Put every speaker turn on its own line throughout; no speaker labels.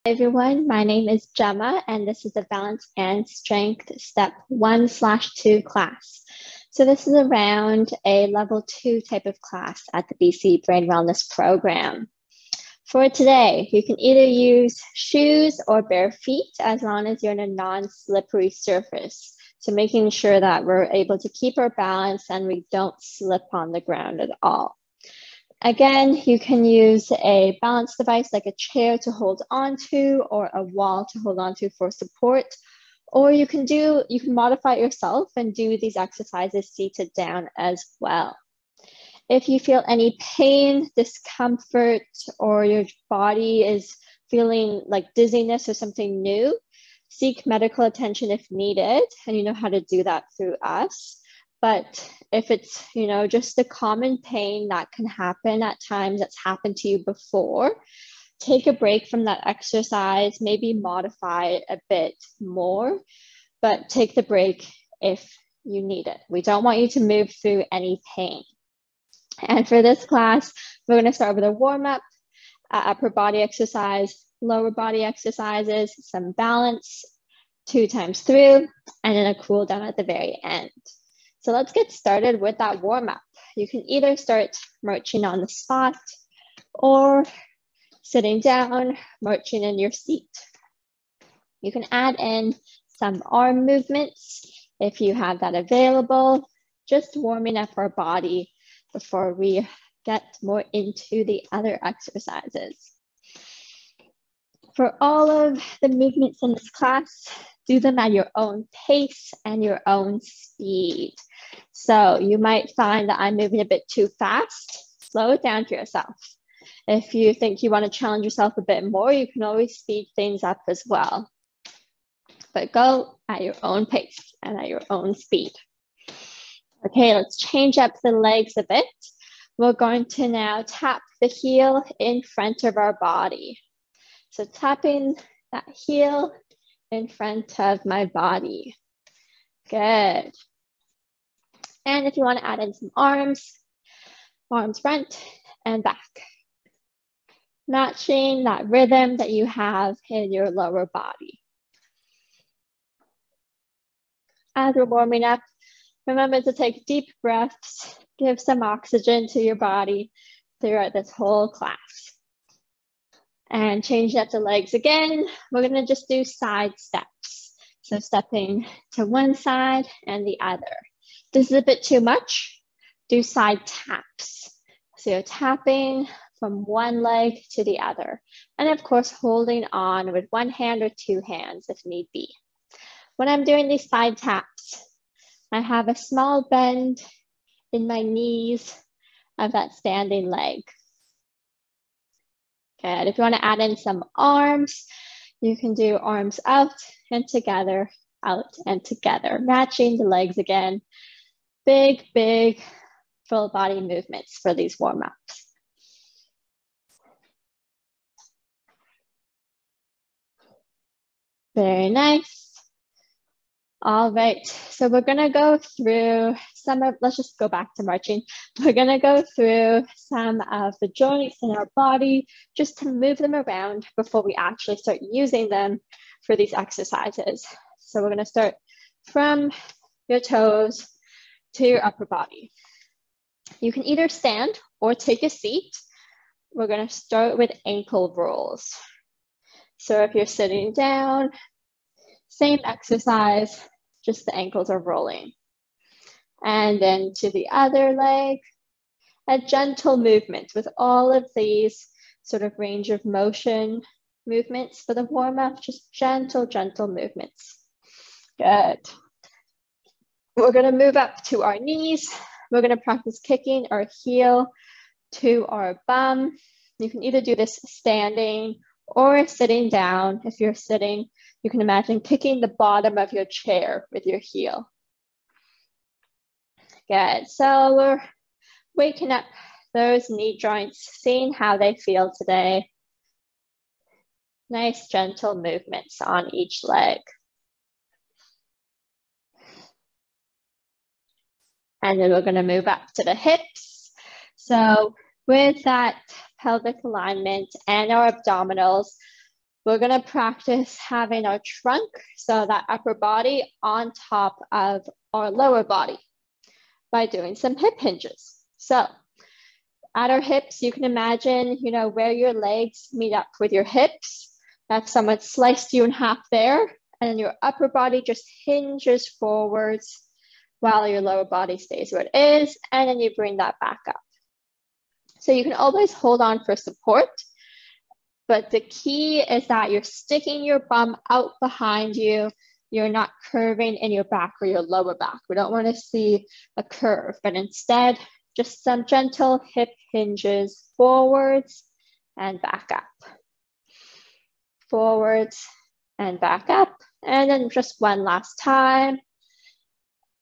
Hi everyone, my name is Gemma and this is the Balance and Strength Step 1/2 class. So this is around a level 2 type of class at the BC Brain Wellness Program. For today, you can either use shoes or bare feet as long as you're in a non-slippery surface. So making sure that we're able to keep our balance and we don't slip on the ground at all. Again, you can use a balance device like a chair to hold onto or a wall to hold onto for support. Or you can modify it yourself and do these exercises seated down as well. If you feel any pain, discomfort, or your body is feeling like dizziness or something new, seek medical attention if needed, and you know how to do that through us. But if it's, just a common pain that can happen at times, that's happened to you before, take a break from that exercise, maybe modify it a bit more, but take the break if you need it. We don't want you to move through any pain. And for this class, we're going to start with a warm-up, upper body exercise, lower body exercises, some balance 2 times through, and then a cool down at the very end. So let's get started with that warm-up. You can either start marching on the spot or sitting down, marching in your seat. You can add in some arm movements if you have that available, just warming up our body before we get more into the other exercises. For all of the movements in this class, do them at your own pace and your own speed. So you might find that I'm moving a bit too fast. Slow it down for yourself. If you think you want to challenge yourself a bit more, you can always speed things up as well. But go at your own pace and at your own speed. Okay, let's change up the legs a bit. We're going to now tap the heel in front of our body. So tapping that heel in front of my body. Good. And if you want to add in some arms front and back. Matching that rhythm that you have in your lower body. As we're warming up, remember to take deep breaths, give some oxygen to your body throughout this whole class. And change up the legs again. We're going to just do side steps. So stepping to one side and the other. This is a bit too much. Do side taps. So you're tapping from one leg to the other. And of course, holding on with one hand or 2 hands if need be. When I'm doing these side taps, I have a small bend in my knees of that standing leg. Good. If you want to add in some arms, you can do arms out and together, out and together, matching the legs again. Big, big full body movements for these warm-ups. Very nice. All right, so we're gonna go through let's just go back to marching. We're gonna go through some of the joints in our body just to move them around before we actually start using them for these exercises. So we're gonna start from your toes to your upper body. You can either stand or take a seat. We're gonna start with ankle rolls. So if you're sitting down, same exercise, just the ankles are rolling. And then to the other leg, a gentle movement with all of these sort of range of motion movements for the warm-up, just gentle, gentle movements. Good. We're gonna move up to our knees. We're gonna practice kicking our heel to our bum. You can either do this standing or sitting down. If you're sitting, you can imagine kicking the bottom of your chair with your heel. Good, so we're waking up those knee joints, seeing how they feel today. Nice gentle movements on each leg. And then we're gonna move up to the hips. So with that pelvic alignment and our abdominals, we're gonna practice having our trunk, so that upper body, on top of our lower body by doing some hip hinges. So at our hips, you can imagine, where your legs meet up with your hips. That's someone sliced you in half there, and then your upper body just hinges forwards while your lower body stays where it is, and then you bring that back up. So you can always hold on for support, but the key is that you're sticking your bum out behind you. You're not curving in your back or your lower back. We don't want to see a curve, but instead, just some gentle hip hinges forwards and back up. Forwards and back up. And then just one last time.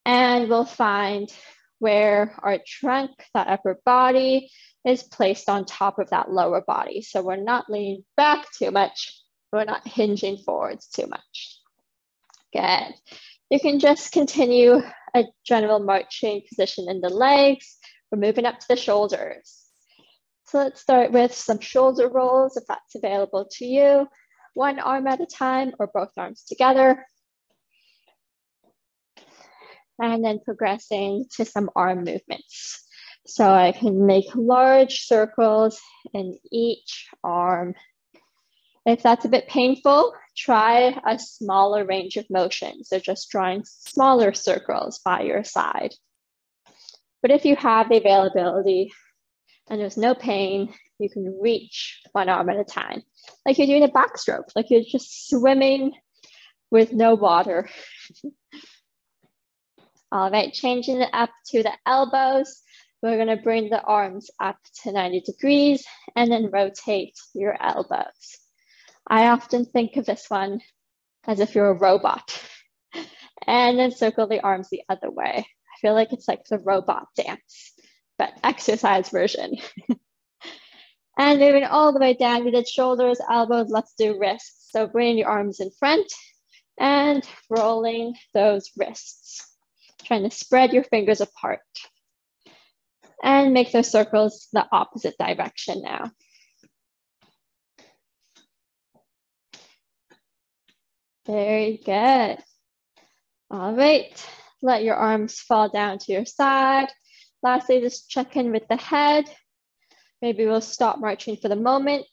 And we'll find where our trunk, that upper body, is placed on top of that lower body. So we're not leaning back too much. We're not hinging forwards too much. Good. You can just continue a general marching position in the legs. We're moving up to the shoulders. So let's start with some shoulder rolls, if that's available to you. One arm at a time or both arms together. And then progressing to some arm movements. So I can make large circles in each arm. If that's a bit painful, try a smaller range of motion. So just drawing smaller circles by your side. But if you have the availability and there's no pain, you can reach one arm at a time. Like you're doing a backstroke, like you're just swimming with no water. All right, changing it up to the elbows. We're gonna bring the arms up to 90 degrees and then rotate your elbows. I often think of this one as if you're a robot, and then circle the arms the other way. I feel like it's like the robot dance, but exercise version. And moving all the way down, we did shoulders, elbows, let's do wrists. So bringing your arms in front and rolling those wrists. Trying to spread your fingers apart. And make those circles the opposite direction now. Very good. All right, let your arms fall down to your side. Lastly, just check in with the head. Maybe we'll stop marching for the moment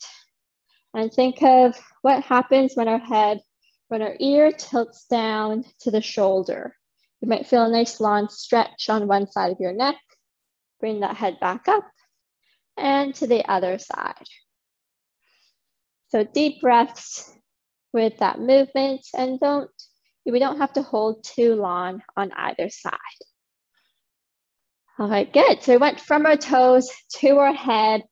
and think of what happens when our ear tilts down to the shoulder. You might feel a nice long stretch on one side of your neck. Bring that head back up and to the other side. So deep breaths with that movement, and we don't have to hold too long on either side. All right, good. So we went from our toes to our head.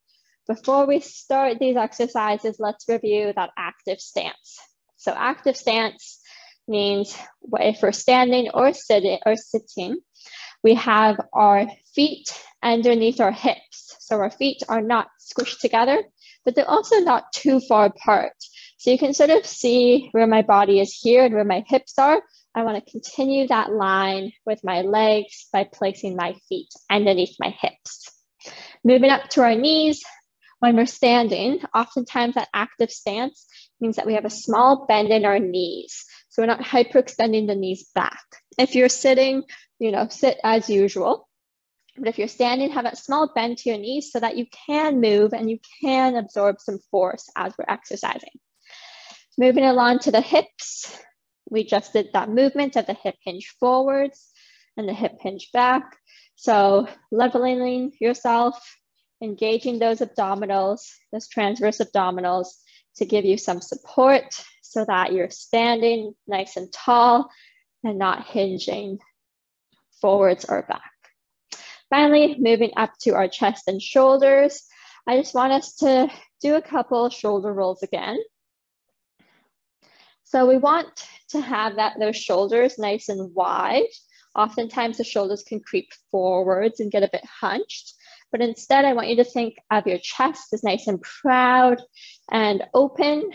Before we start these exercises, let's review that active stance. So active stance means if we're standing or sitting, we have our feet underneath our hips. So our feet are not squished together, but they're also not too far apart. So you can sort of see where my body is here and where my hips are. I want to continue that line with my legs by placing my feet underneath my hips. Moving up to our knees. When we're standing, oftentimes that active stance means that we have a small bend in our knees. So we're not hyperextending the knees back. If you're sitting, sit as usual. But if you're standing, have that small bend to your knees so that you can move and you can absorb some force as we're exercising. Moving along to the hips, we just did that movement of the hip hinge forwards and the hip hinge back. So leveling yourself, engaging those abdominals, those transverse abdominals to give you some support so that you're standing nice and tall and not hinging forwards or back. Finally, moving up to our chest and shoulders. I just want us to do a couple shoulder rolls again. So we want to have those shoulders nice and wide. Oftentimes the shoulders can creep forwards and get a bit hunched, but instead I want you to think of your chest as nice and proud and open.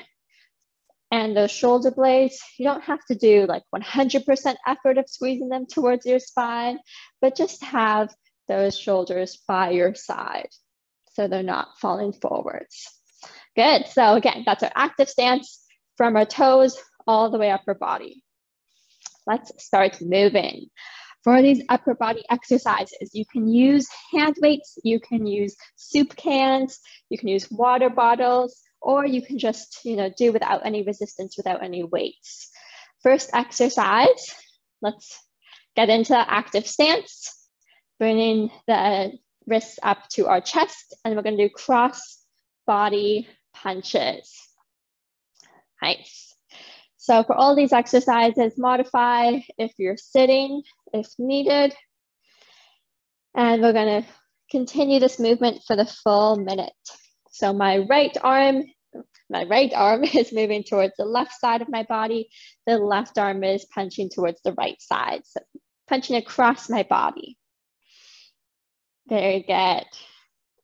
And those shoulder blades, you don't have to do like 100% effort of squeezing them towards your spine, but just have those shoulders by your side so they're not falling forwards. Good, so again, that's our active stance. from our toes all the way up our body. Let's start moving. For these upper body exercises, you can use hand weights, you can use soup cans, you can use water bottles, or you can just, do without any resistance, without any weights. First exercise, let's get into active stance, bringing the wrists up to our chest, and we're going to do cross body punches. Nice. So for all these exercises, modify if you're sitting, if needed. And we're going to continue this movement for the full minute. So my right arm is moving towards the left side of my body. The left arm is punching towards the right side. So punching across my body. Very good.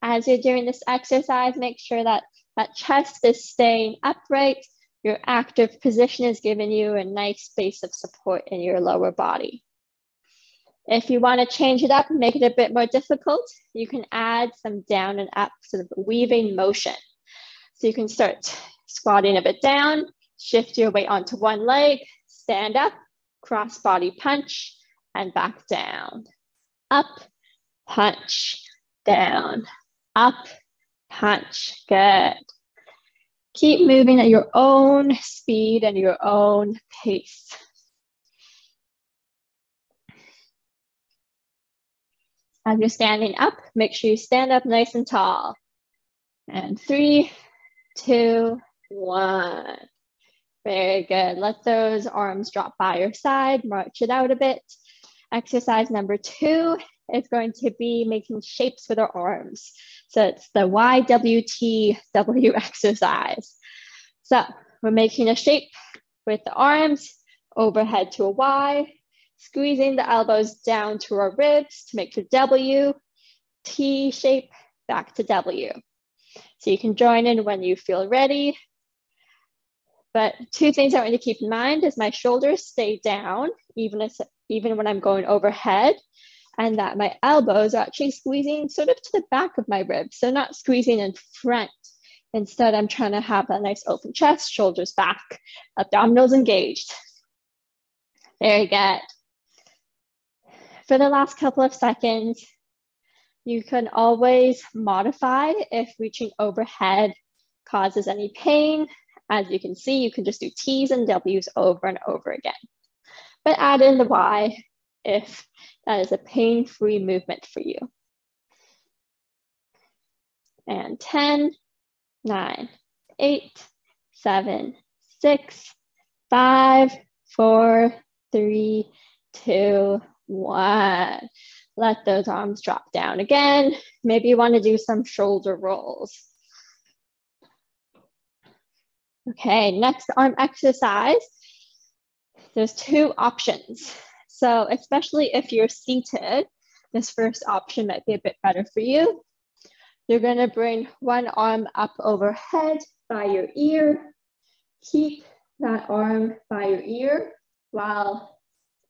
As you're doing this exercise, make sure that that chest is staying upright. Your active position is giving you a nice space of support in your lower body. If you want to change it up and make it a bit more difficult, you can add some down and up, sort of weaving motion. So you can start squatting a bit down, shift your weight onto one leg, stand up, cross body punch, and back down. Up, punch, down, up, punch. Good. Keep moving at your own speed and your own pace. As you're standing up, make sure you stand up nice and tall. And 3, 2, 1. Very good. Let those arms drop by your side, march it out a bit. Exercise number 2 is going to be making shapes with our arms. So it's the Ywtw exercise. So we're making a shape with the arms, overhead to a Y, squeezing the elbows down to our ribs to make the W, T shape, back to W. So you can join in when you feel ready. But 2 things I want you to keep in mind is my shoulders stay down, even when I'm going overhead, and that my elbows are actually squeezing sort of to the back of my ribs. So not squeezing in front. Instead, I'm trying to have a nice open chest, shoulders back, abdominals engaged. Very good. For the last couple of seconds, you can always modify if reaching overhead causes any pain. As you can see, you can just do T's and W's over and over again. But add in the Y if that is a pain-free movement for you. And 10, 9, 8, 7, 6, 5, 4, 3, 2, 1. Let those arms drop down again. Maybe you want to do some shoulder rolls. Okay, next arm exercise. There's 2 options. So especially if you're seated, this first option might be a bit better for you. You're going to bring one arm up overhead by your ear. Keep that arm by your ear while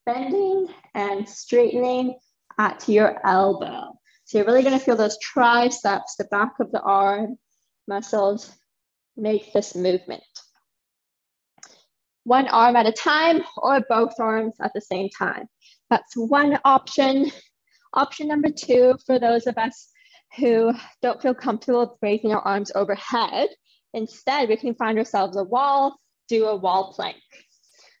bending and straightening at your elbow. So you're really going to feel those triceps, the back of the arm muscles make this movement. One arm at a time or both arms at the same time. That's one option. Option number 2, for those of us who don't feel comfortable raising our arms overhead, instead we can find ourselves a wall, do a wall plank.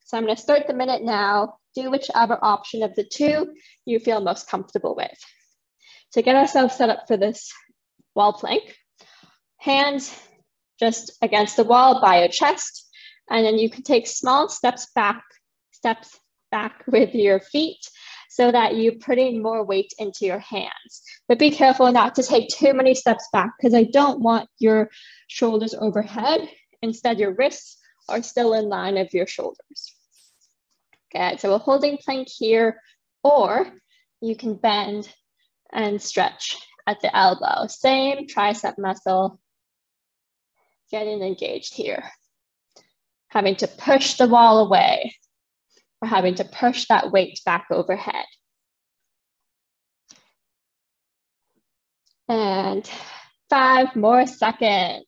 So I'm going to start the minute now. Do whichever option of the 2 you feel most comfortable with. To get ourselves set up for this wall plank, hands just against the wall by your chest, and then you can take small steps back with your feet so that you're putting more weight into your hands. But be careful not to take too many steps back, because I don't want your shoulders overhead. Instead, your wrists are still in line of your shoulders. Okay, so we're holding plank here, or you can bend and stretch at the elbow. Same tricep muscle, getting engaged here. Having to push the wall away, or having to push that weight back overhead. And 5 more seconds.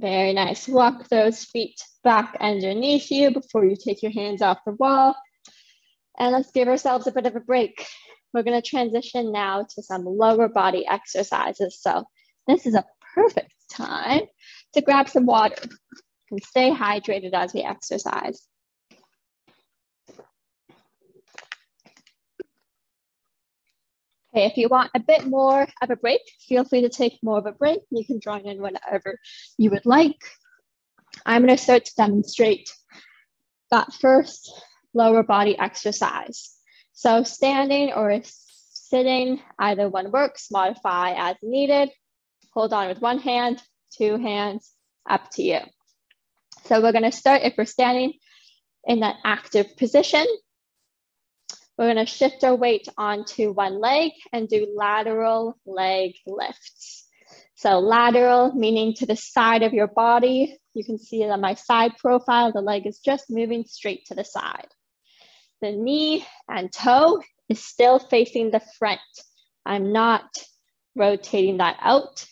Very nice. Walk those feet back underneath you before you take your hands off the wall. And let's give ourselves a bit of a break. We're going to transition now to some lower body exercises. So this is a perfect time to grab some water and stay hydrated as we exercise. Okay, if you want a bit more of a break, feel free to take more of a break. You can join in whenever you would like. I'm going to start to demonstrate that first lower body exercise. So standing or sitting, either one works, modify as needed. Hold on with one hand, two hands, up to you. So we're going to start, if we're standing in that active position, we're going to shift our weight onto one leg and do lateral leg lifts. So lateral, meaning to the side of your body. You can see it on my side profile. The leg is just moving straight to the side. The knee and toe is still facing the front. I'm not rotating that out.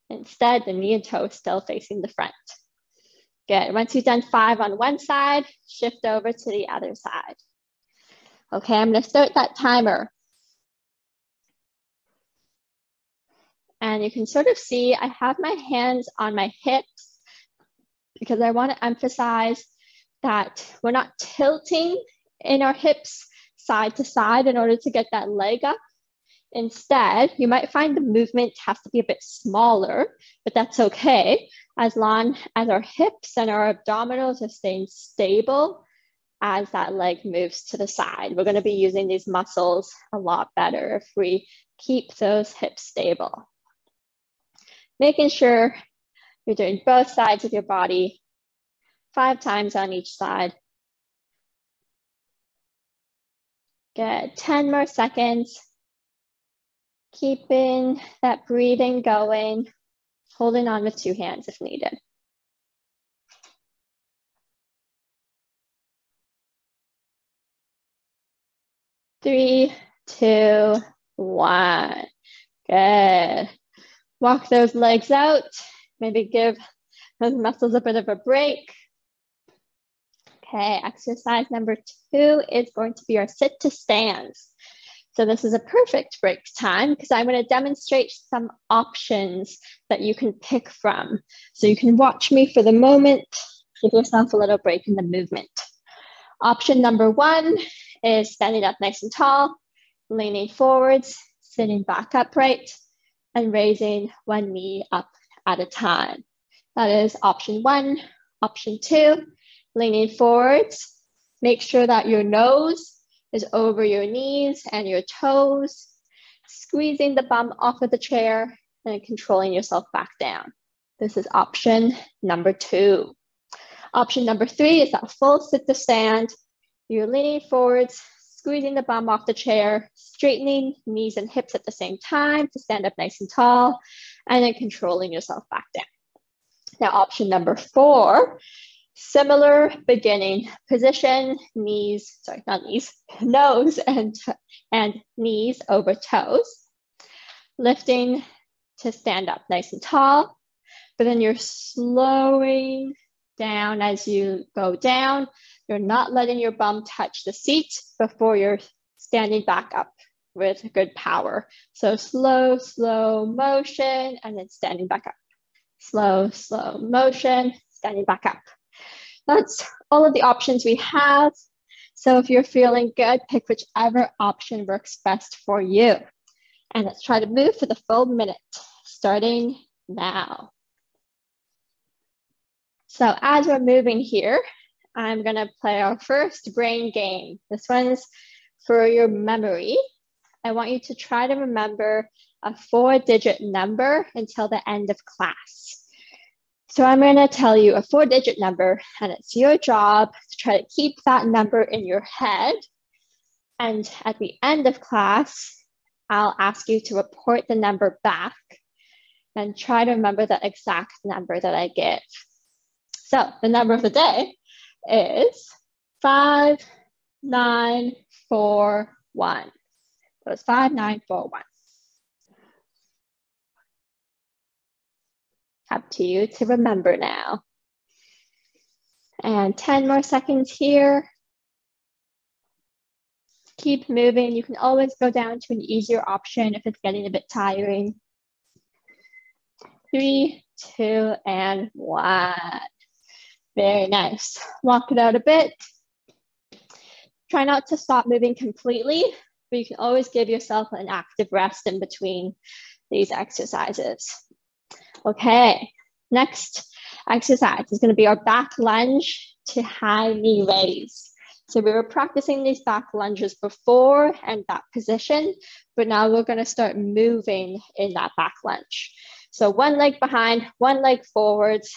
Instead, the knee and toe is still facing the front. Good. Once you've done 5 on one side, shift over to the other side. Okay, I'm going to start that timer. And you can sort of see I have my hands on my hips because I want to emphasize that we're not tilting in our hips side to side in order to get that leg up. Instead, you might find the movement has to be a bit smaller, but that's okay as long as our hips and our abdominals are staying stable as that leg moves to the side. We're going to be using these muscles a lot better if we keep those hips stable. Making sure you're doing both sides of your body 5 times on each side. Good, 10 more seconds. Keeping that breathing going, holding on with 2 hands if needed. 3, 2, 1. Good. Walk those legs out. Maybe give those muscles a bit of a break. Okay, exercise number 2 is going to be our sit to stands. So this is a perfect break time because I'm going to demonstrate some options that you can pick from. So you can watch me for the moment, give yourself a little break in the movement. Option number 1 is standing up nice and tall, leaning forwards, sitting back upright, and raising one knee up at a time. That is option 1. Option 2, leaning forwards. Make sure that your nose is over your knees and your toes, squeezing the bum off of the chair and controlling yourself back down. This is option number 2. Option number 3 is that full sit to stand. You're leaning forwards, squeezing the bum off the chair, straightening knees and hips at the same time to stand up nice and tall, and then controlling yourself back down. Now, option number 4, similar beginning position, nose and knees over toes, lifting to stand up nice and tall, but then you're slowing down as you go down. You're not letting your bum touch the seat before you're standing back up with good power. So slow, slow motion, and then standing back up. Slow, slow motion, standing back up. That's all of the options we have. So if you're feeling good, pick whichever option works best for you. And let's try to move for the full minute, starting now. So as we're moving here, I'm going to play our first brain game. This one's for your memory. I want you to try to remember a 4-digit number until the end of class. So I'm going to tell you a 4-digit number, and it's your job to try to keep that number in your head. And at the end of class, I'll ask you to report the number back and try to remember the exact number that I give. So the number of the day is 5941. So it's 5941. Up to you to remember now. And 10 more seconds here. Keep moving. You can always go down to an easier option if it's getting a bit tiring. 3, 2, and 1. Very nice. Walk it out a bit. Try not to stop moving completely, but you can always give yourself an active rest in between these exercises. Okay, next exercise is going to be our back lunge to high knee raise. So we were practicing these back lunges before and that position, but now we're going to start moving in that back lunge. So one leg behind, one leg forwards,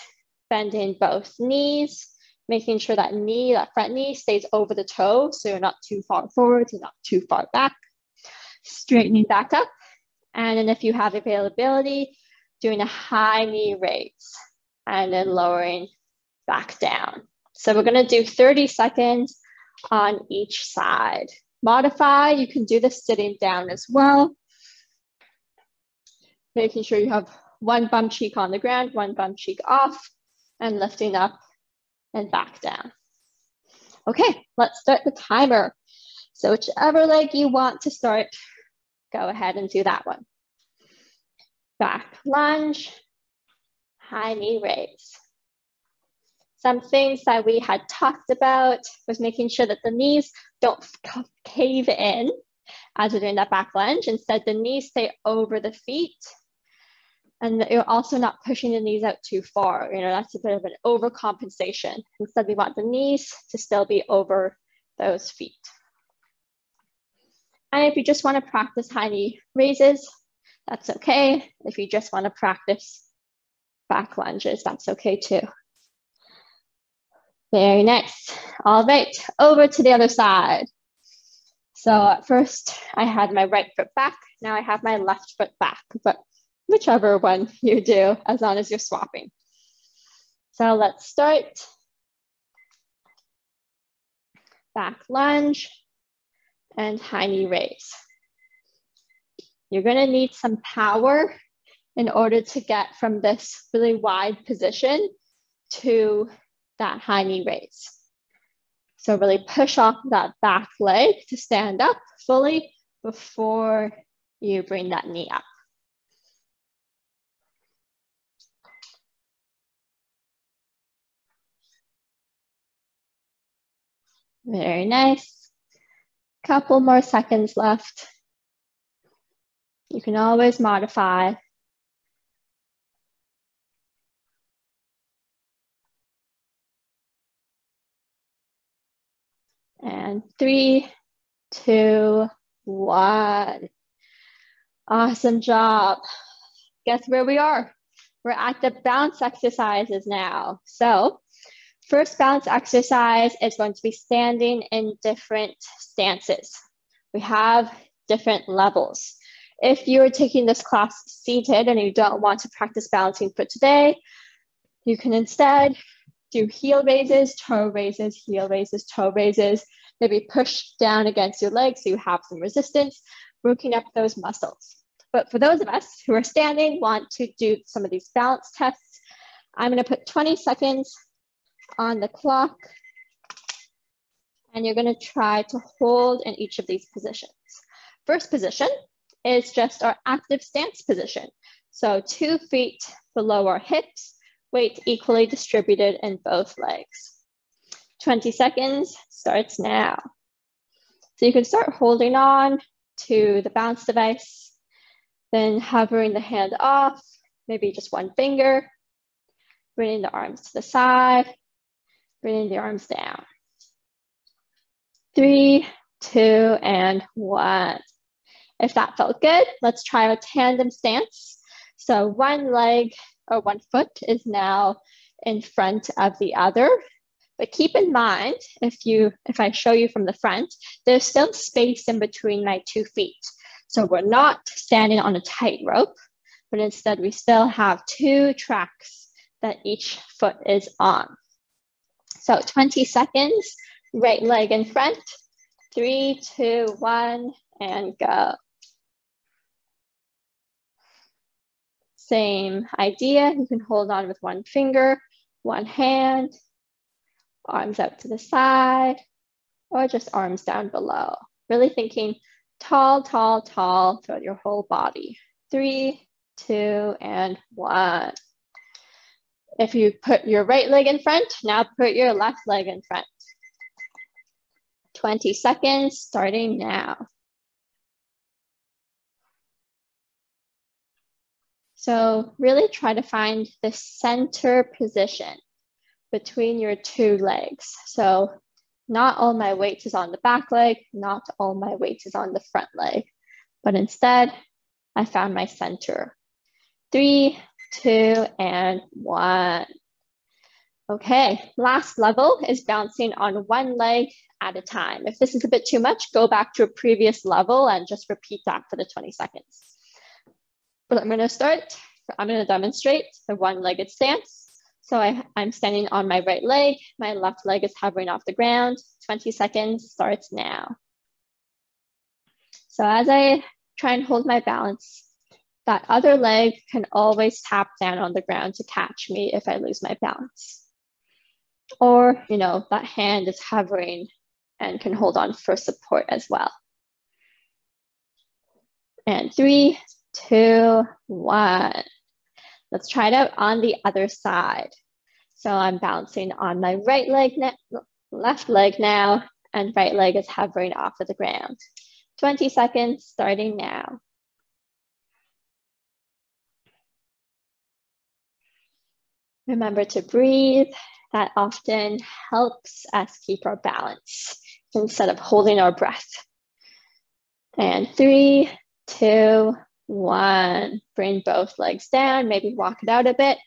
bending both knees, making sure that knee, that front knee stays over the toe, so you're not too far forward, you're not too far back. Straightening back up, and then if you have availability, doing a high knee raise, and then lowering back down. So we're going to do 30 seconds on each side. Modify, you can do this sitting down as well. Making sure you have one bum cheek on the ground, one bum cheek off, and lifting up and back down. Okay, let's start the timer. So whichever leg you want to start, go ahead and do that one. Back lunge, high knee raise. Some things that we had talked about was making sure that the knees don't cave in as we're doing that back lunge. Instead, the knees stay over the feet. And you're also not pushing the knees out too far. You know, that's a bit of an overcompensation. Instead, we want the knees to still be over those feet. And if you just want to practice high knee raises, that's okay. If you just want to practice back lunges, that's okay too. Very nice. All right, over to the other side. So at first I had my right foot back. Now I have my left foot back, but whichever one you do, as long as you're swapping. So let's start. Back lunge and high knee raise. You're going to need some power in order to get from this really wide position to that high knee raise. So really push off that back leg to stand up fully before you bring that knee up. Very nice. Couple more seconds left. You can always modify. And 3, 2, 1. Awesome job. Guess where we are? We're at the balance exercises now. So first balance exercise is going to be standing in different stances. We have different levels. If you're taking this class seated and you don't want to practice balancing for today, you can instead do heel raises, toe raises, heel raises, toe raises. Maybe push down against your legs so you have some resistance, working up those muscles. But for those of us who are standing, want to do some of these balance tests, I'm going to put 20 seconds on the clock, and you're going to try to hold in each of these positions. First position is just our active stance position. So 2 feet below our hips, weight equally distributed in both legs. 20 seconds starts now. So you can start holding on to the balance device, then hovering the hand off, maybe just one finger, bringing the arms to the side, bringing the arms down. 3, 2, and 1. If that felt good, let's try a tandem stance. So one leg or one foot is now in front of the other. But keep in mind, if I show you from the front, there's still space in between my 2 feet. So we're not standing on a tight rope, but instead we still have 2 tracks that each foot is on. So 20 seconds, right leg in front, 3, 2, 1, and go. same idea. You can hold on with one finger, one hand, arms out to the side, or just arms down below. Really thinking tall, tall, tall throughout your whole body. 3, 2, and 1. If you put your right leg in front, now put your left leg in front. 20 seconds, starting now. So really try to find the center position between your two legs. So not all my weight is on the back leg, not all my weight is on the front leg, but instead I found my center. 3, 2, and 1. Okay, last level is bouncing on one leg at a time. If this is a bit too much, go back to a previous level and just repeat that for the 20 seconds. But I'm going to demonstrate the one-legged stance. So I'm standing on my right leg. My left leg is hovering off the ground. 20 seconds starts now. So as I try and hold my balance, that other leg can always tap down on the ground to catch me if I lose my balance. Or, you know, that hand is hovering and can hold on for support as well. And 3, 2, 1. Let's try it out on the other side. So I'm bouncing on my right leg, left leg now, and right leg is hovering off of the ground. 20 seconds starting now. Remember to breathe. That often helps us keep our balance instead of holding our breath. And 3, 2, 1. Bring both legs down, maybe walk it out a bit.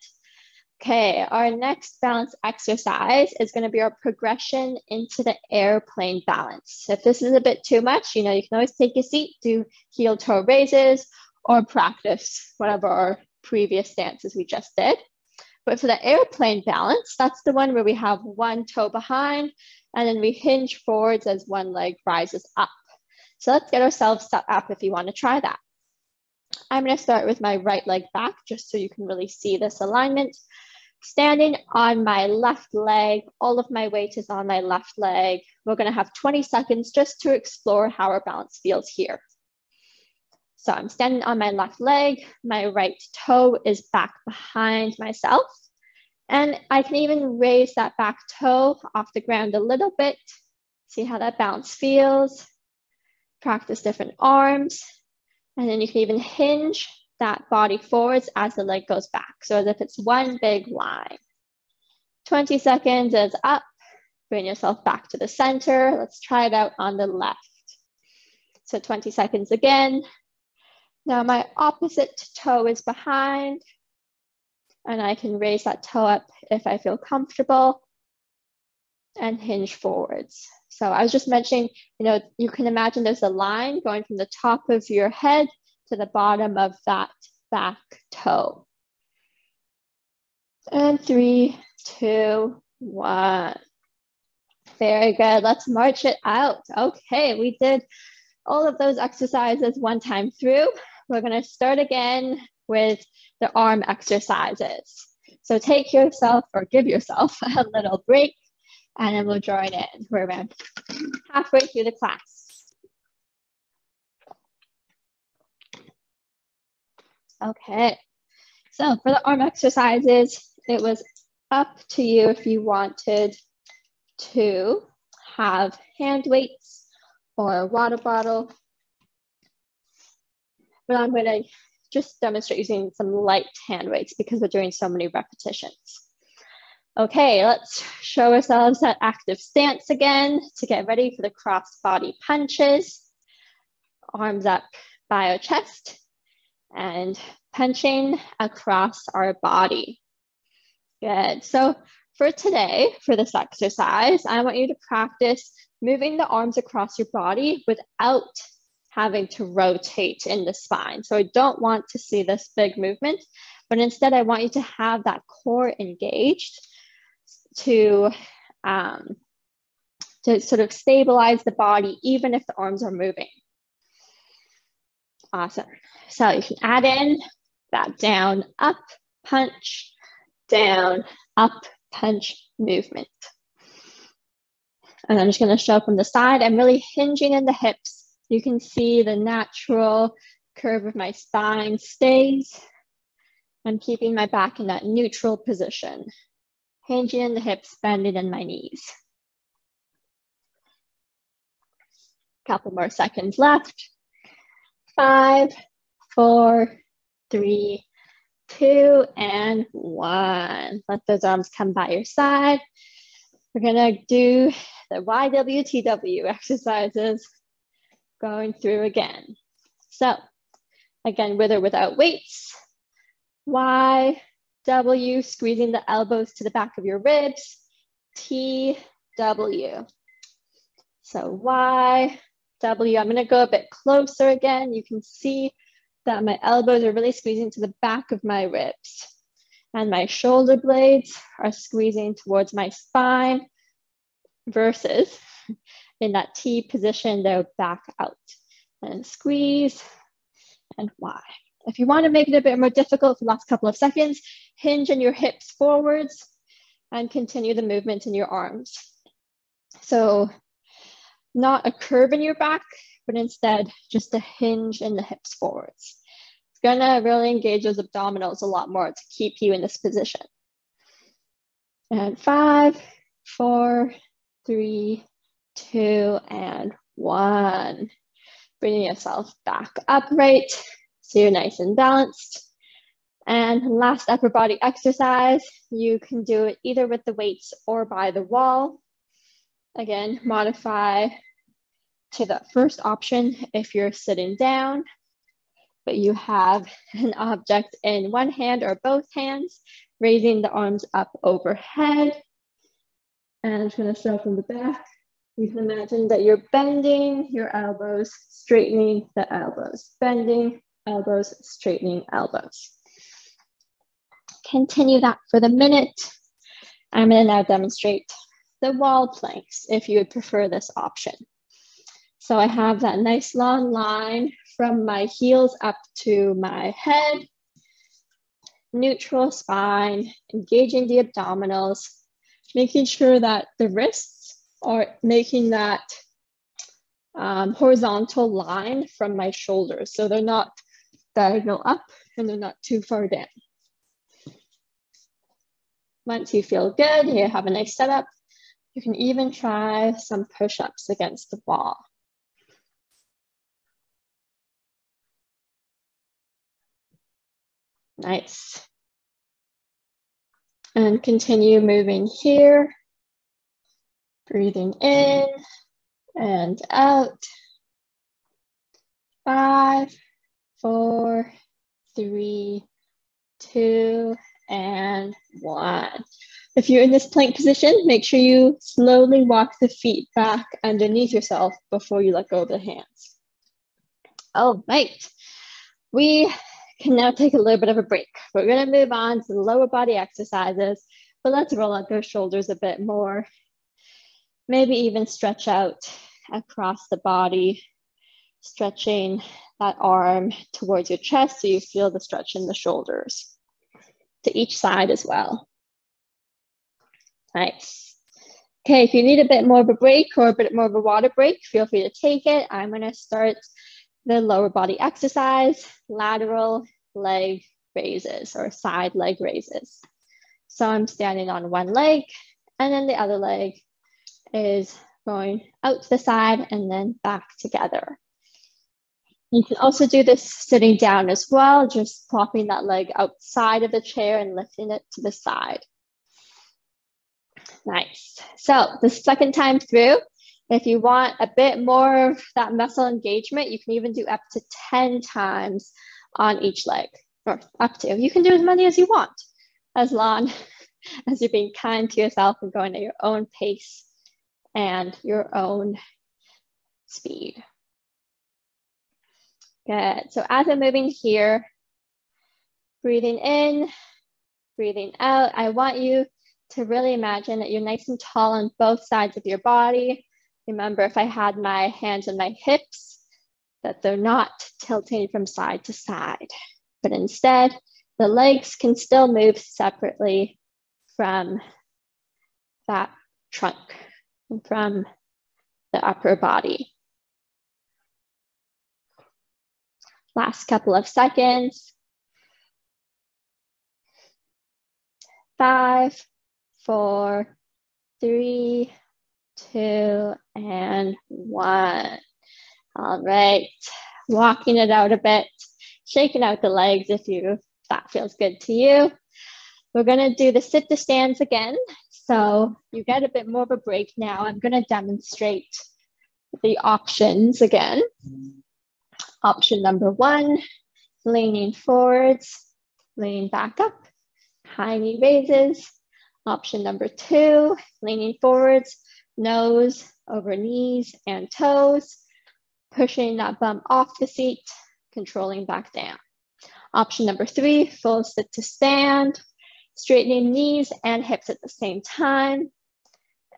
Okay, our next balance exercise is going to be our progression into the airplane balance. If this is a bit too much, you know, you can always take a seat, do heel toe raises, or practice whatever our previous stances we just did. But for the airplane balance, that's the one where we have one toe behind and then we hinge forwards as one leg rises up. So let's get ourselves set up if you want to try that. I'm going to start with my right leg back just so you can really see this alignment. Standing on my left leg, all of my weight is on my left leg. We're going to have 20 seconds just to explore how our balance feels here. So I'm standing on my left leg, my right toe is back behind myself, and I can even raise that back toe off the ground a little bit. See how that balance feels. Practice different arms, and then you can even hinge that body forwards as the leg goes back. So as if it's one big line. 20 seconds is up. Bring yourself back to the center. Let's try it out on the left. So 20 seconds again. Now my opposite toe is behind and I can raise that toe up if I feel comfortable and hinge forwards. So I was just mentioning, you know, you can imagine there's a line going from the top of your head to the bottom of that back toe. And 3, 2, 1. Very good. Let's march it out. Okay, we did all of those exercises one time through. We're going to start again with the arm exercises. So take yourself or give yourself a little break and then we'll join in. We're around halfway through the class. Okay, so for the arm exercises, it was up to you if you wanted to have hand weights or a water bottle. But I'm going to just demonstrate using some light hand weights because we're doing so many repetitions. Okay, let's show ourselves that active stance again to get ready for the cross body punches. Arms up by our chest and punching across our body. Good. So for today, for this exercise, I want you to practice moving the arms across your body without having to rotate in the spine. So I don't want to see this big movement, but instead I want you to have that core engaged to sort of stabilize the body, even if the arms are moving. Awesome. So you can add in that down, up, punch, down, up, punch movement. And I'm just going to show from the side. I'm really hinging in the hips. You can see the natural curve of my spine stays. I'm keeping my back in that neutral position. Hinging in the hips, bending in my knees. Couple more seconds left. 5, 4, 3, 2, and 1. Let those arms come by your side. We're gonna do the Ywtw exercises, going through again. So again, with or without weights. Y, W, squeezing the elbows to the back of your ribs. T, W. So Y, W. I'm gonna go a bit closer again. You can see that my elbows are really squeezing to the back of my ribs. And my shoulder blades are squeezing towards my spine versus in that T position, they're back out. And squeeze and Y. If you want to make it a bit more difficult for the last couple of seconds, hinge in your hips forwards and continue the movement in your arms. So not a curve in your back, but instead just a hinge in the hips forwards. It's gonna really engage those abdominals a lot more to keep you in this position. And 5, 4, 3, 2, and 1. Bringing yourself back upright so you're nice and balanced. And last upper body exercise, you can do it either with the weights or by the wall. Again, modify to the first option if you're sitting down, but you have an object in one hand or both hands, raising the arms up overhead. And I'm just gonna start from the back. You can imagine that you're bending your elbows, straightening the elbows, bending elbows, straightening elbows. Continue that for the minute. I'm gonna now demonstrate the wall planks if you would prefer this option. So I have that nice long line from my heels up to my head, neutral spine, engaging the abdominals, making sure that the wrists are making that horizontal line from my shoulders. So they're not diagonal up and they're not too far down. Once you feel good, you have a nice setup, you can even try some push-ups against the wall. Nice. And continue moving here. Breathing in and out. 5, 4, 3, 2, and 1. If you're in this plank position, make sure you slowly walk the feet back underneath yourself before you let go of the hands. All right, we can now take a little bit of a break. We're gonna move on to the lower body exercises, but let's roll out those shoulders a bit more. Maybe even stretch out across the body, stretching that arm towards your chest so you feel the stretch in the shoulders to each side as well. Nice. Okay, if you need a bit more of a break or a bit more of a water break, feel free to take it. I'm gonna start the lower body exercise, lateral leg raises or side leg raises. So I'm standing on one leg and then the other leg is going out to the side and then back together. You can also do this sitting down as well, just plopping that leg outside of the chair and lifting it to the side. Nice. So the second time through, if you want a bit more of that muscle engagement, you can even do up to 10 times on each leg, or up to. You can do as many as you want, as long as you're being kind to yourself and going at your own pace and your own speed. Good. So as I'm moving here, breathing in, breathing out, I want you to really imagine that you're nice and tall on both sides of your body. Remember, if I had my hands on my hips, that they're not tilting from side to side. but instead the legs can still move separately from that trunk and from the upper body. Last couple of seconds. 5, 4, 3, 2, and 1. All right, walking it out a bit, shaking out the legs if that feels good to you. We're gonna do the sit to stands again. So you get a bit more of a break now. I'm gonna demonstrate the options again. Option number 1, leaning forwards, leaning back up, high knee raises. Option number 2, leaning forwards, nose over knees and toes, pushing that bum off the seat, controlling back down. Option number 3, full sit to stand, straightening knees and hips at the same time,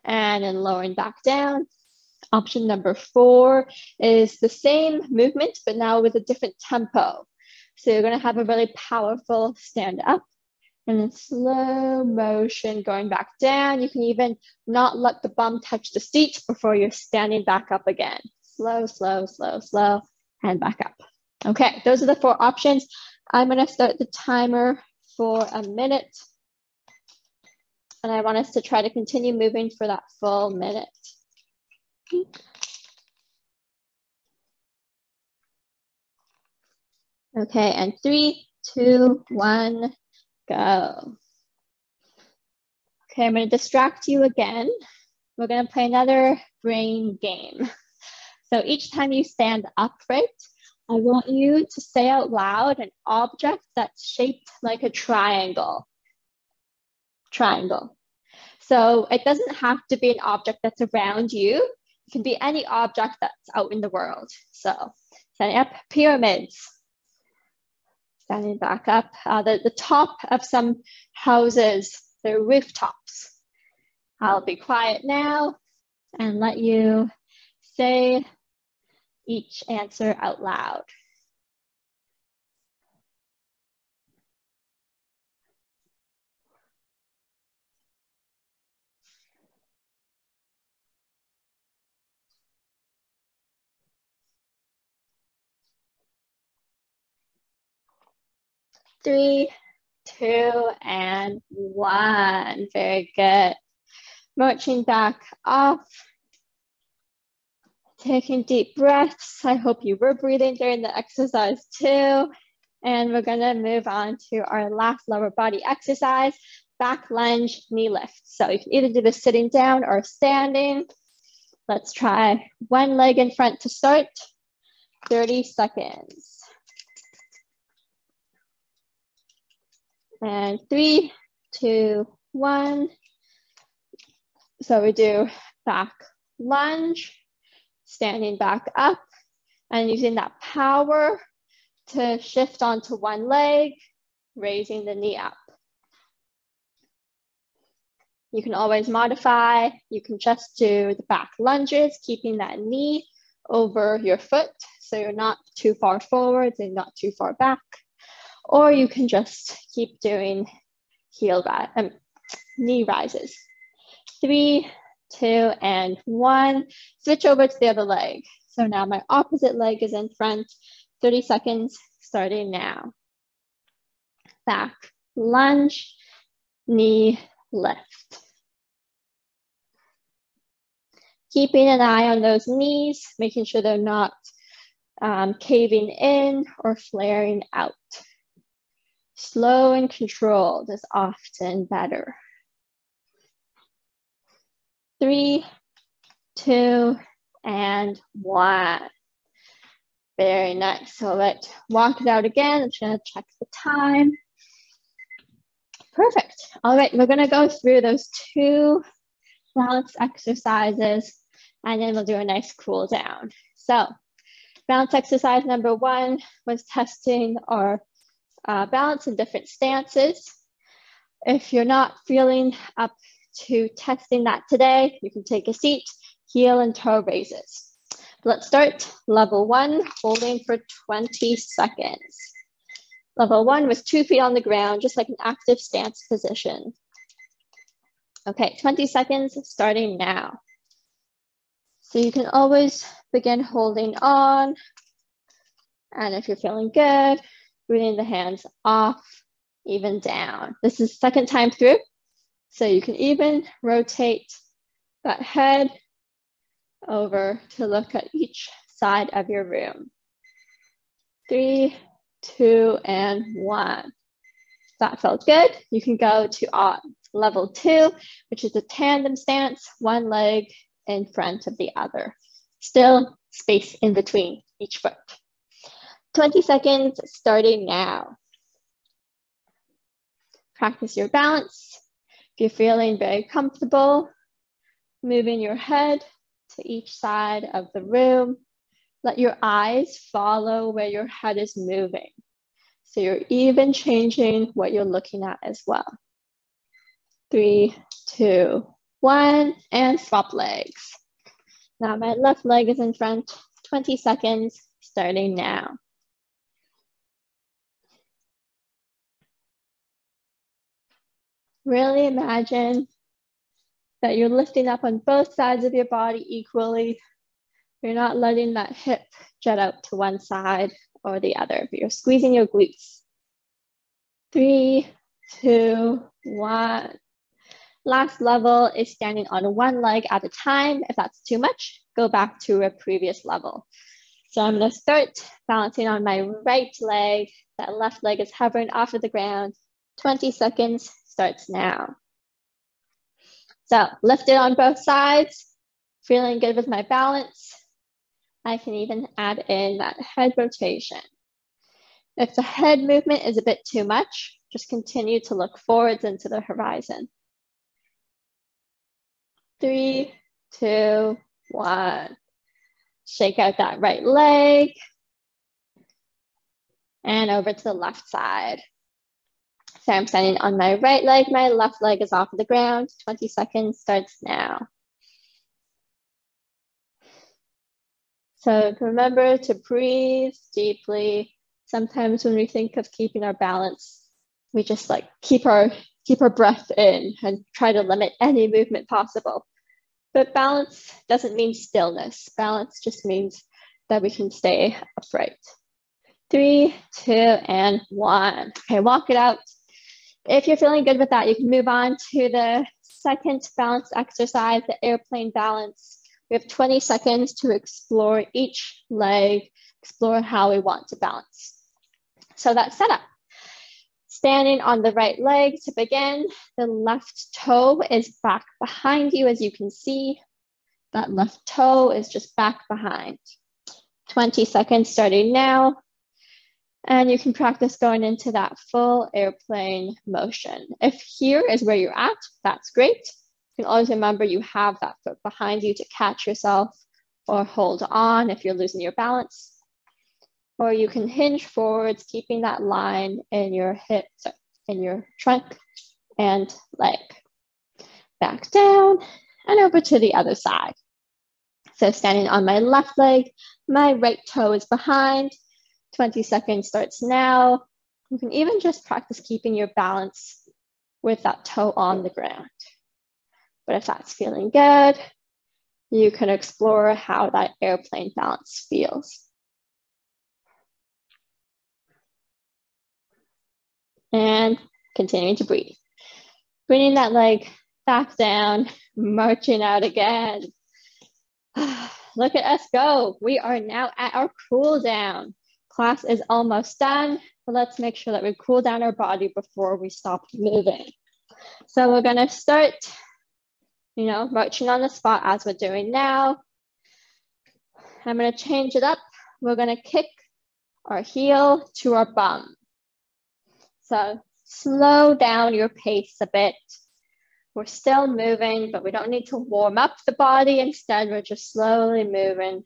and then lowering back down. Option number 4 is the same movement, but now with a different tempo. So you're gonna have a really powerful stand up and then slow motion going back down. You can even not let the bum touch the seat before you're standing back up again. Slow, slow, slow, slow, and back up. Okay, those are the 4 options. I'm gonna start the timer for a minute. And I want us to try to continue moving for that full minute. Okay, and 3, 2, 1, go. Okay, I'm going to distract you again. We're going to play another brain game. So each time you stand upright, I want you to say out loud an object that's shaped like a triangle. Triangle. So it doesn't have to be an object that's around you. It can be any object that's out in the world. So standing up, pyramids. Standing back up, the top of some houses, the rooftops. I'll be quiet now and let you say each answer out loud. Three, 2, and 1. Very good. Marching back off. Taking deep breaths. I hope you were breathing during the exercise too. And we're gonna move on to our last lower body exercise, back lunge, knee lift. So you can either do this sitting down or standing. Let's try one leg in front to start. 30 seconds. And 3, 2, 1. So we do back lunge, standing back up and using that power to shift onto one leg, raising the knee up. You can always modify. You can just do the back lunges, keeping that knee over your foot so you're not too far forward and not too far back. Or you can just keep doing knee rises. 3, 2, and 1. Switch over to the other leg. So now my opposite leg is in front. 30 seconds starting now. Back lunge, knee lift. Keeping an eye on those knees, making sure they're not caving in or flaring out. Slow and controlled is often better. 3, 2, and 1. Very nice. So let's walk it out again. I'm just going to check the time. Perfect. All right, we're going to go through those 2 balance exercises, and then we'll do a nice cool down. So balance exercise number 1 was testing our balance in different stances. If you're not feeling up to testing that today, you can take a seat, heel and toe raises. Let's start level 1, holding for 20 seconds. Level 1 was 2 feet on the ground, just like an active stance position. Okay, 20 seconds starting now. So you can always begin holding on. And if you're feeling good, bringing the hands off, even down. This is the second time through. So you can even rotate that head over to look at each side of your room. 3, 2, and 1. If that felt good, you can go to level 2, which is a tandem stance, one leg in front of the other. Still space in between each foot. 20 seconds starting now. Practice your balance. If you're feeling very comfortable, moving your head to each side of the room. Let your eyes follow where your head is moving. So you're even changing what you're looking at as well. 3, 2, 1, and swap legs. Now my left leg is in front. 20 seconds starting now. Really imagine that you're lifting up on both sides of your body equally. You're not letting that hip jet out to one side or the other, but you're squeezing your glutes. 3, 2, 1. Last level is standing on one leg at a time. If that's too much, go back to a previous level. So I'm going to start balancing on my right leg. That left leg is hovering off of the ground. 20 seconds starts now. So lift it on both sides. Feeling good with my balance. I can even add in that head rotation. If the head movement is a bit too much, just continue to look forwards into the horizon. 3, 2, 1. Shake out that right leg. And over to the left side. So I'm standing on my right leg. My left leg is off of the ground. 20 seconds starts now. So remember to breathe deeply. Sometimes when we think of keeping our balance, we just like keep our breath in and try to limit any movement possible. But balance doesn't mean stillness. Balance just means that we can stay upright. 3, 2, and 1. Okay, walk it out. If you're feeling good with that, you can move on to the second balance exercise, the airplane balance. We have 20 seconds to explore each leg, explore how we want to balance. So that's set up. Standing on the right leg to begin, the left toe is back behind you, as you can see. That left toe is just back behind. 20 seconds starting now. And you can practice going into that full airplane motion. If here is where you're at, that's great. You can always remember you have that foot behind you to catch yourself or hold on if you're losing your balance. Or you can hinge forwards, keeping that line in your hips, in your trunk and leg. Back down and over to the other side. So standing on my left leg, my right toe is behind. 20 seconds starts now. You can even just practice keeping your balance with that toe on the ground. But if that's feeling good, you can explore how that airplane balance feels. And continuing to breathe. Bringing that leg back down, marching out again. Look at us go. We are now at our cool down. Class is almost done, but let's make sure that we cool down our body before we stop moving. So we're gonna start, marching on the spot as we're doing now. I'm gonna change it up. We're gonna kick our heel to our bum. So slow down your pace a bit. We're still moving, but we don't need to warm up the body. Instead, we're just slowly moving,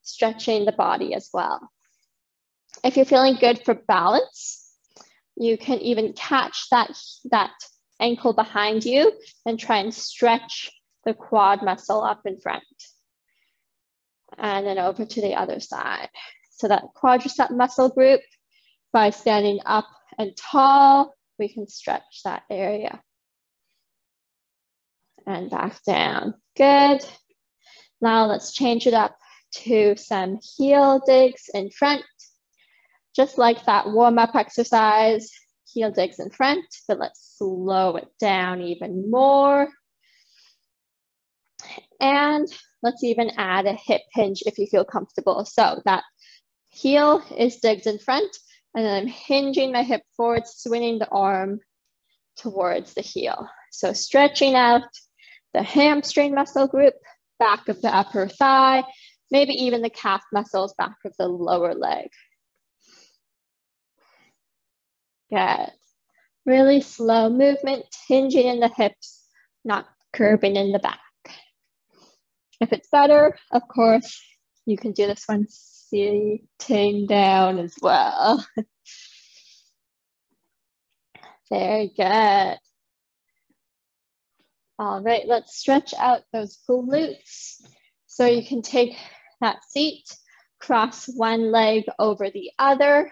stretching the body as well. If you're feeling good for balance, you can even catch that ankle behind you and try and stretch the quad muscle up in front. And then over to the other side. So that quadricep muscle group By standing up and tall, we can stretch that area. And back down. Good. Now let's change it up to some heel digs in front. Just like that warm-up exercise, heel digs in front, but let's slow it down even more. And let's even add a hip hinge if you feel comfortable. So that heel is digged in front, and then I'm hinging my hip forward, swinging the arm towards the heel. So stretching out the hamstring muscle group, back of the upper thigh, maybe even the calf muscles, back of the lower leg. Good. Really slow movement, hinging in the hips, not curving in the back. If it's better, of course, you can do this one sitting down as well. Very good. All right, let's stretch out those glutes. So you can take that seat, cross one leg over the other,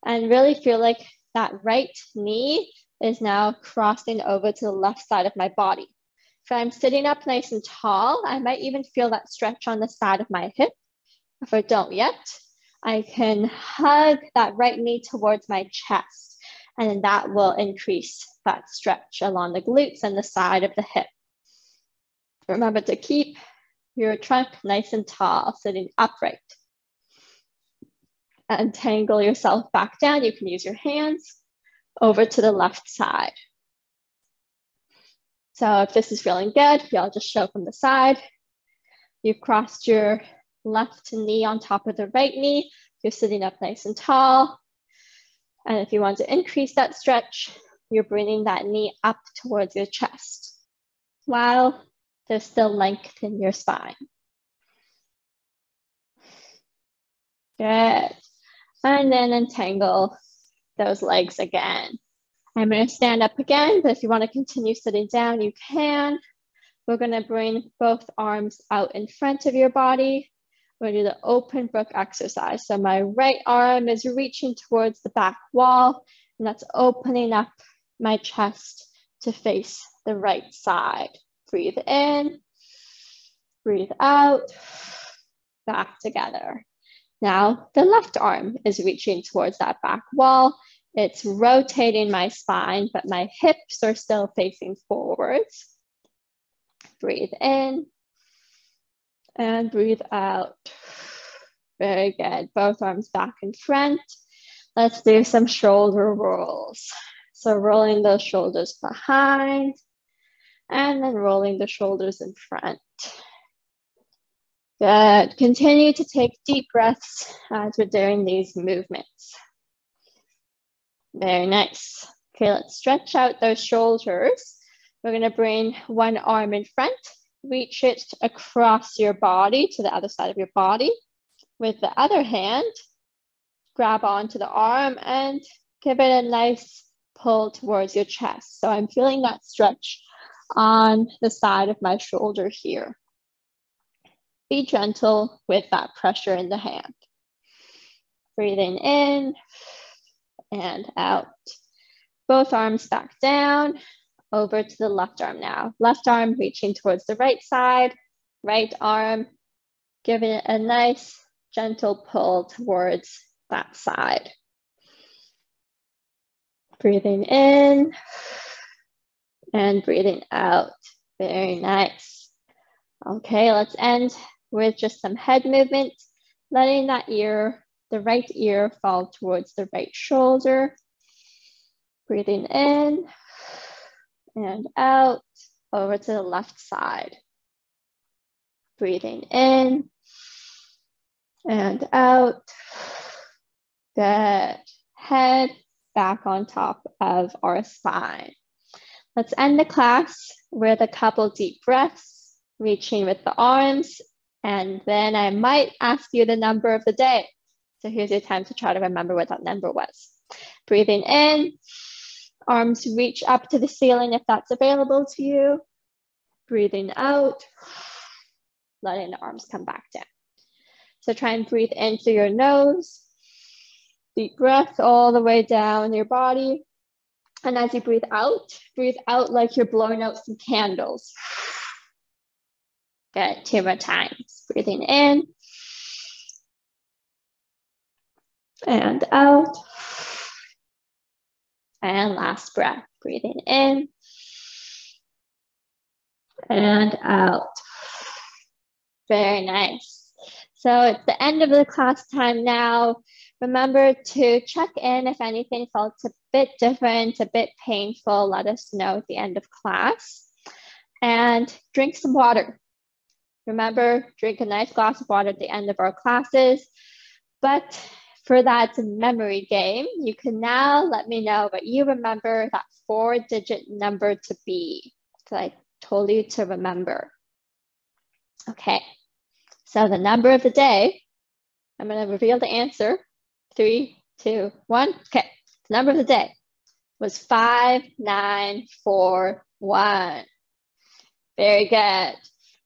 and really feel like that right knee is now crossing over to the left side of my body. If I'm sitting up nice and tall, I might even feel that stretch on the side of my hip. If I don't yet, I can hug that right knee towards my chest, and then that will increase that stretch along the glutes and the side of the hip. Remember to keep your trunk nice and tall, sitting upright. Untangle yourself back down. You can use your hands over to the left side. So if this is feeling good, I'll just show from the side. You've crossed your left knee on top of the right knee. You're sitting up nice and tall. And if you want to increase that stretch, you're bringing that knee up towards your chest while there's still length in your spine. Good. And then untangle those legs again. I'm going to stand up again, but if you want to continue sitting down, you can. We're going to bring both arms out in front of your body. We're going to do the open book exercise. So my right arm is reaching towards the back wall, and that's opening up my chest to face the right side. Breathe in, breathe out, back together. Now the left arm is reaching towards that back wall. It's rotating my spine, but my hips are still facing forwards. Breathe in and breathe out. Very good. Both arms back in front. Let's do some shoulder rolls. So rolling those shoulders behind and then rolling the shoulders in front. Good. Continue to take deep breaths as we're doing these movements. Very nice. Okay, let's stretch out those shoulders. We're going to bring one arm in front, reach it across your body to the other side of your body. With the other hand, grab onto the arm and give it a nice pull towards your chest. So I'm feeling that stretch on the side of my shoulder here. Be gentle with that pressure in the hand. Breathing in and out. Both arms back down, over to the left arm now. Left arm reaching towards the right side, right arm giving it a nice gentle pull towards that side. Breathing in and breathing out. Very nice. Okay, let's end with just some head movement, letting that ear, the right ear, fall towards the right shoulder. Breathing in and out, over to the left side. Breathing in and out. Good. Head back on top of our spine. Let's end the class with a couple deep breaths, reaching with the arms, and then I might ask you the number of the day. So here's your time to try to remember what that number was. Breathing in, arms reach up to the ceiling if that's available to you. Breathing out, letting the arms come back down. So try and breathe in through your nose Deep breath all the way down your body. And as you breathe out like you're blowing out some candles. Good, 2 more times. Breathing in and out. And last breath, breathing in and out. Very nice. So it's the end of the class time now. Remember to check in if anything felt a bit different, a bit painful. Let us know at the end of class. And drink some water. Remember, drink a nice glass of water at the end of our classes. But for that memory game, you can now let me know what you remember that 4-digit number to be. So I told you to remember. Okay, so the number of the day, I'm going to reveal the answer. 3, 2, 1. Okay, the number of the day was 5941. Very good.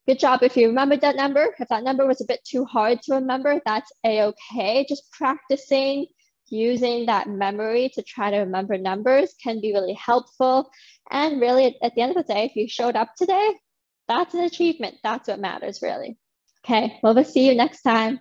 Good job if you remembered that number. If that number was a bit too hard to remember, that's a-okay. Just practicing using that memory to try to remember numbers can be really helpful. And really, at the end of the day, if you showed up today, that's an achievement. That's what matters, really. Okay, well, we'll see you next time.